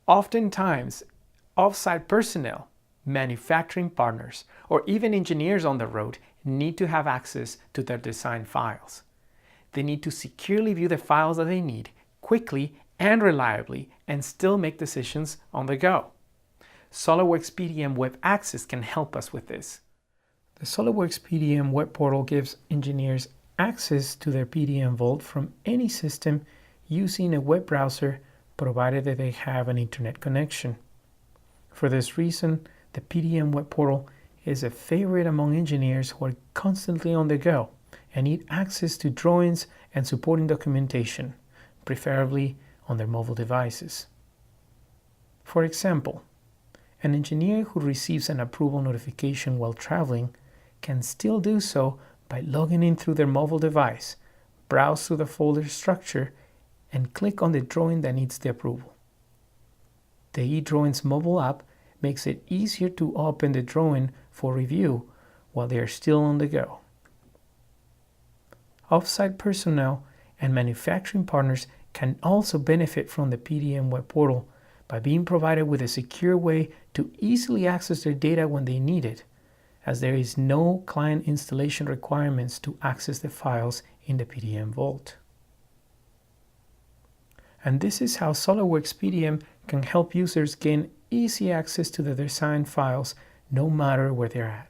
Oftentimes, off-site personnel, manufacturing partners, or even engineers on the road need to have access to their design files. They need to securely view the files that they need quickly and reliably and still make decisions on the go. SOLIDWORKS PDM Web Access can help us with this. The SOLIDWORKS PDM Web Portal gives engineers access to their PDM Vault from any system using a web browser, provided that they have an internet connection. For this reason, the PDM Web Portal is a favorite among engineers who are constantly on the go and need access to drawings and supporting documentation, preferably on their mobile devices. For example, an engineer who receives an approval notification while traveling can still do so by logging in through their mobile device, browse through the folder structure, and click on the drawing that needs the approval. The eDrawings mobile app makes it easier to open the drawing for review while they are still on the go. Off-site personnel and manufacturing partners can also benefit from the PDM Web Portal by being provided with a secure way to easily access their data when they need it, as there is no client installation requirements to access the files in the PDM Vault. And this is how SOLIDWORKS PDM can help users gain easy access to the design files no matter where they're at.